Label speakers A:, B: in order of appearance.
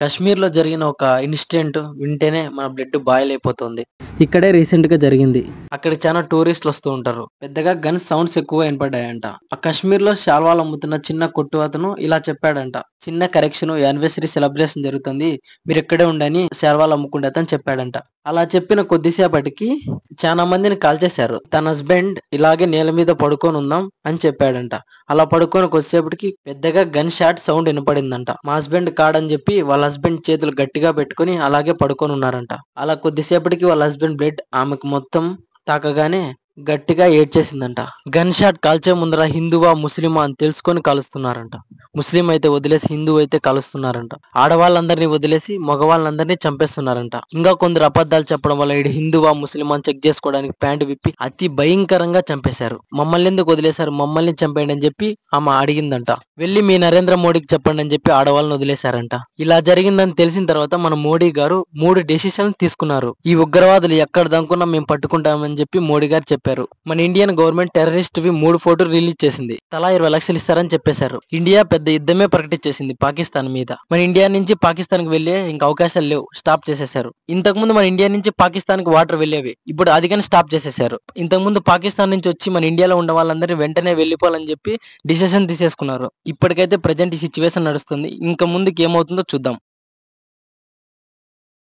A: కశ్మీర్‌లో జరిగిన ఒక ఇన్సిడెంట్ వింటేనే మన బ్లడ్ బాయిల్ అయిపోతుంది.
B: ఇక్కడే రీసెంట్‌గా జరిగింది.
A: అక్కడికి చాలా టూరిస్టులు వస్తూ ఉంటారు. పెద్దగా గన్స్ సౌండ్స్ ఎక్కువ వినపడ్డాయంట. ఆ కశ్మీర్‌లో శాల్వాలు అమ్ముతున్న చిన్న కొట్టు అతను ఇలా చెప్పాడంట. చిన్న కరెక్షన్ యానివర్సరీ సెలబ్రేషన్ జరుగుతుంది. మీరు ఇక్కడే ఉండని శాల్వాలు అమ్ముకునే అతను చెప్పాడంట. అలా చెప్పిన కొద్దిసేపటికి చాలా మందిని కాల్చేశారు. తన హస్బెండ్ ఇలాగే నేల మీద పడుకొని ఉందాం అని చెప్పాడంట. అలా పడుకొని కొద్దిసేపటికి పెద్దగా గన్ షాట్ సౌండ్ వినపడిందంట. మా హస్బెండ్ కాడని చెప్పి వాళ్ళ హస్బెండ్ చేతులు గట్టిగా పెట్టుకొని అలాగే పడుకొని ఉన్నారంట. అలా కొద్దిసేపటికి వాళ్ళ హస్బెండ్ బ్లడ్ ఆమెకు మొత్తం తాకగానే గట్టిగా ఏడ్చేసిందంట. గన్ షాట్ కాల్చే ముందర హిందువా ముస్లిమా అని తెలుసుకొని కాలుస్తున్నారంట. ముస్లిం అయితే వదిలేసి హిందూ అయితే కాలుస్తున్నారంట. ఆడవాళ్ళందరినీ వదిలేసి మగవాళ్ళందరినీ చంపేస్తున్నారంట. ఇంకా కొందరు అబద్ధాలు చెప్పడం వల్ల ఈడు హిందువా ముస్లిమా అని చెక్ చేసుకోవడానికి ప్యాంటు విప్పి అతి భయంకరంగా చంపేశారు. మమ్మల్ని ఎందుకు వదిలేశారు, మమ్మల్ని చంపేయండి అని చెప్పి ఆమె అడిగిందంట. వెళ్ళి మీ నరేంద్ర మోడీకి చెప్పండి అని చెప్పి ఆడవాళ్ళని వదిలేశారంట. ఇలా జరిగిందని తెలిసిన తర్వాత మన మోడీ గారు 3 డెసిషన్ తీసుకున్నారు. ఈ ఉగ్రవాదులు ఎక్కడ దనుకున్నా మేము పట్టుకుంటామని చెప్పి మోడీ గారు చెప్పారు. మన ఇండియన్ గవర్నమెంట్ టెర్రరిస్ట్ వి 3 ఫోటోలు రిలీజ్ చేసింది. తలా 20 లక్షలు ఇస్తారని చెప్పేశారు. ఇండియా పెద్ద యుద్ధమే ప్రకటించేసింది పాకిస్తాన్ మీద. మన ఇండియా నుంచి పాకిస్తాన్ కి వెళ్లే ఇంకా అవకాశాలు లేవు, స్టాప్ చేసేశారు. ఇంతకు ముందు మన ఇండియా నుంచి పాకిస్తాన్ కి వాటర్ వెళ్ళేవి, ఇప్పుడు అది కానీ స్టాప్ చేసేశారు. ఇంతకు ముందు పాకిస్తాన్ నుంచి వచ్చి మన ఇండియాలో ఉన్న వాళ్ళందరినీ వెంటనే వెళ్ళిపోవాలని చెప్పి డిసిషన్ తీసేసుకున్నారు. ఇప్పటికైతే ప్రజెంట్ ఈ సిచ్యువేషన్ నడుస్తుంది. ఇంకా ముందుకి ఏమవుతుందో చూద్దాం.